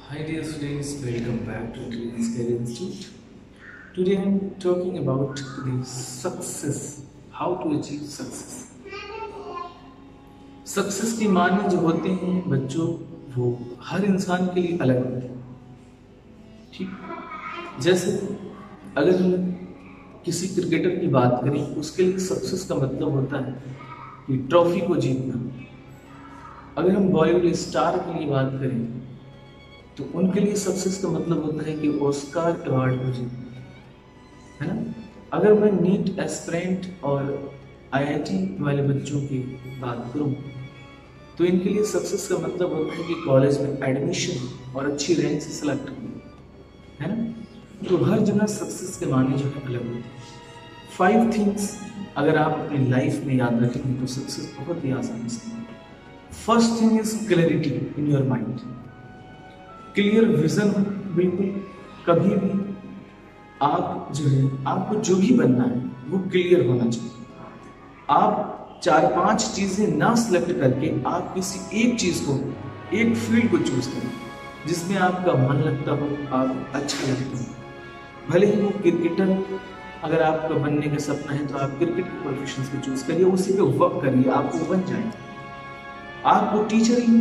Hi dear students, welcome back to Today's Career Institute. Today I am talking about the success, how to achieve success. Success के मायने जो होते हैं बच्चों, वो हर इंसान के लिए अलग होते हैं। ठीक, जैसे अगर हम किसी क्रिकेटर की बात करें, उसके लिए सक्सेस का मतलब होता है कि ट्रॉफी को जीतना। अगर हम बॉलीवुड स्टार की बात करें तो उनके लिए सक्सेस का मतलब होता है कि ऑस्कार अवार्ड को जीतना, है ना। अगर मैं नीट एस्पिरेंट और आईआईटी वाले बच्चों की बात करूं तो इनके लिए सक्सेस का मतलब होता है कि कॉलेज में एडमिशन और अच्छी रैंक से सिलेक्ट होना, है ना। तो हर जगह सक्सेस के मायने जो है अलग होते हैं। 5 थिंग्स अगर आप अपनी लाइफ में याद रखेंगे तो सक्सेस बहुत ही आसानी से। First thing is clarity in your mind. Clear vision, बिल्कुल कभी भी आप जो है, आपको जो भी बनना है वो क्लियर होना चाहिए। आप 4-5 चीजें ना सिलेक्ट करके आप किसी एक चीज को, एक फील्ड को चूज करें जिसमें आपका मन लगता हो, आप अच्छा लगता हो। भले ही वो क्रिकेटर, अगर आपका बनने का सपना है तो आप क्रिकेट के प्रोफेशन को चूज करिए, उसी पे वर्क करिए, आपको बन जाए। आपको टीचर ही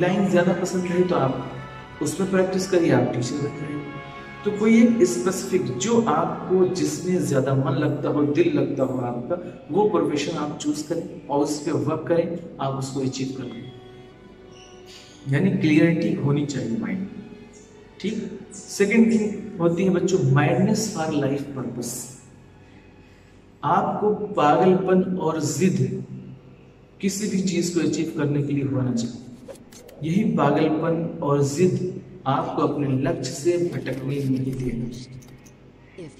लाइन ज्यादा पसंद है तो आप उसमें प्रैक्टिस करिए, आप टीचर बन जाएंगे। तो कोई एक स्पेसिफिक जो आपको, जिसमें ज्यादा मन लगता हो, दिल लगता हो आपका, वो प्रोफेशन आप चूज करें और उस पर वर्क करें, आप उसको अचीव कर लें। यानी क्लियरिटी होनी चाहिए माइंड। ठीक। सेकेंड थिंग होती है बच्चों, माइंडनेस फॉर लाइफ पर्पस। आपको पागलपन और जिद किसी भी चीज को अचीव करने के लिए होना चाहिए। यही पागलपन और जिद आपको अपने लक्ष्य से भटकने नहीं देगा।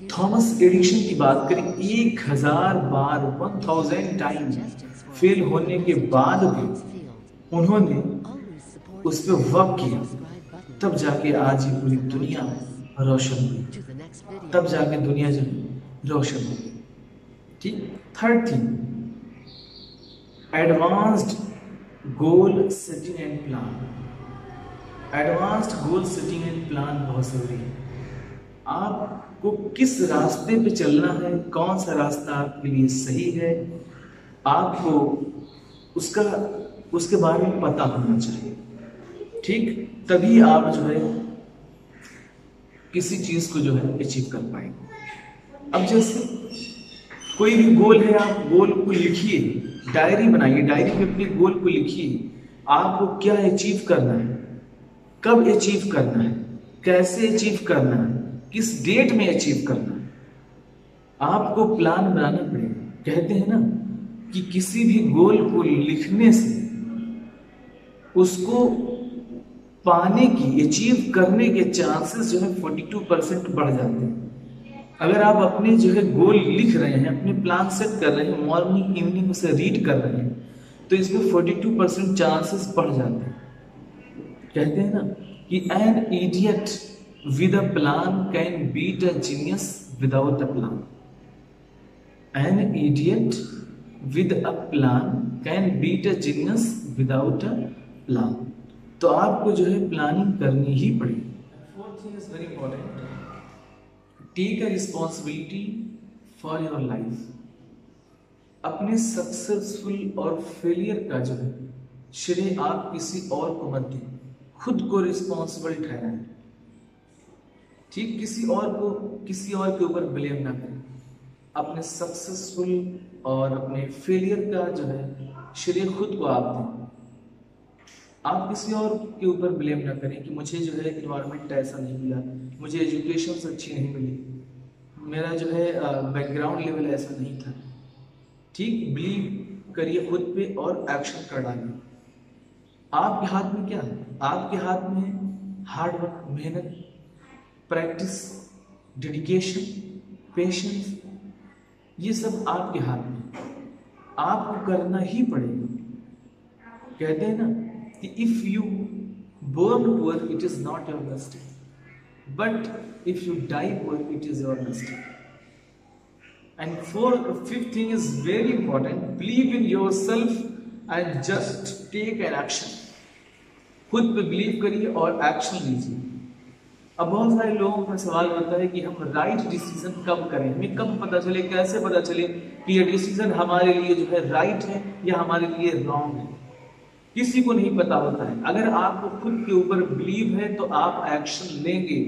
थॉमस एडिसन की बात करें, 1000 बार 1000 टाइम फेल होने के बाद भी उन्होंने उस पर वर्क किया, तब जाके आज ये पूरी दुनिया रोशन हुई, तब जाके दुनिया जो रोशन हुई। ठीक। Third thing, advanced goal setting and plan. Advanced goal setting and plan बहुत जरूरी है। आपको किस रास्ते पे चलना है, कौन सा रास्ता आपके लिए सही है, आपको उसका उसके बारे में पता होना चाहिए। ठीक, तभी आप जो है किसी चीज को जो है अचीव कर पाएंगे। अब जैसे कोई भी गोल है, आप गोल को लिखिए, डायरी बनाइए, डायरी में अपने गोल को लिखिए। आपको क्या अचीव करना है, कब अचीव करना है, कैसे अचीव करना है, किस डेट में अचीव करना है, आपको प्लान बनाना पड़ेगा। कहते हैं ना कि किसी भी गोल को लिखने से उसको पाने की, अचीव करने के चांसेस जो है 42% बढ़ जाते हैं। अगर आप अपने जो है गोल लिख रहे हैं, अपने प्लान सेट कर रहे हैं, मॉर्निंग इवनिंग उसे रीड कर रहे हैं, तो इसमें 42% चांसेस बढ़ जाते हैं। कहते हैं ना कि an idiot with a plan can beat a genius without a plan. An idiot with a plan can beat a genius without a plan. तो आपको जो है प्लानिंग करनी ही पड़ेगी। Fourth thing is very important, take a responsibility for your life. अपने successful और failure का जो है श्रेय आप किसी और को मत दें, खुद को रिस्पॉन्सिबल ठहराएं। ठीक, किसी और के ऊपर ब्लेम ना करें। अपने सक्सेसफुल और अपने फेलियर का जो है श्रेय खुद को आप दें। आप किसी और के ऊपर ब्लेम ना करें कि मुझे जो है इन्वायरमेंट ऐसा नहीं मिला, मुझे एजुकेशन अच्छी नहीं मिली, मेरा जो है बैकग्राउंड लेवल ऐसा नहीं था। ठीक, बिलीव करिए खुद पे और एक्शन कर डालिए। आपके हाथ में क्या है? आपके हाथ में है हार्ड वर्क, मेहनत, प्रैक्टिस, डेडिकेशन, पेशेंस। ये सब आपके हाथ में, आपको करना ही पड़ेगा। कहते हैं ना कि if you born poor it is not your mistake, but if you die poor it is your mistake. And fifth thing is very important, believe in yourself and just take an action. खुद पे believe करिए और action लीजिए। अब बहुत सारे लोगों का सवाल होता है कि हम राइट डिसीजन कब करें, हमें कब पता चले, कैसे पता चले कि ये डिसीजन हमारे लिए जो है राइट है या हमारे लिए रॉन्ग है। किसी को नहीं पता होता है। अगर आपको खुद के ऊपर बिलीव है तो आप एक्शन लेंगे।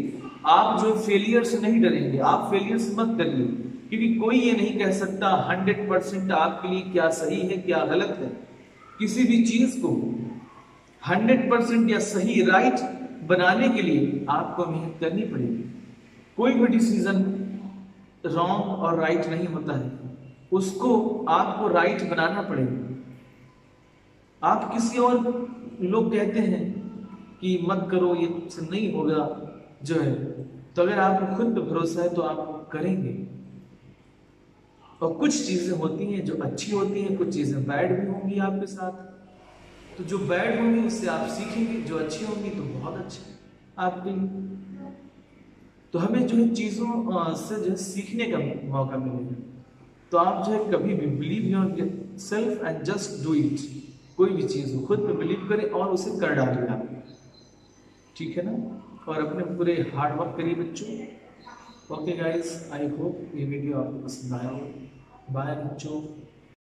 आप जो फेलियर से नहीं डरेंगे, आप फेलियर से मत डरिए, क्योंकि कोई ये नहीं कह सकता 100% आपके लिए क्या सही है क्या गलत है। किसी भी चीज को 100% या सही राइट बनाने के लिए आपको मेहनत करनी पड़ेगी। कोई भी डिसीजन रॉन्ग और राइट नहीं होता है, उसको आपको राइट बनाना पड़ेगा। आप किसी और लोग कहते हैं कि मत करो, ये से नहीं होगा जो है, तो अगर आपको खुद पे भरोसा है तो आप करेंगे। और कुछ चीजें होती हैं जो अच्छी होती हैं, कुछ चीजें बैड भी होंगी आपके साथ। तो जो बैड होंगी उससे आप सीखेंगे, जो अच्छी होंगी तो बहुत अच्छे आपके लिए। तो हमें जो है चीजों से जो है सीखने का मौका मिलेगा। तो आप जो है कभी भी believe your self and just do it. कोई भी चीज हो, खुद पे बिलीव करें और उसे कर डालिए आप, ठीक है ना। और अपने पूरे हार्ड वर्क करिए बच्चों। ओके गाइस, आई होप ये वीडियो आपको पसंद आया हो। बाय बच्चों।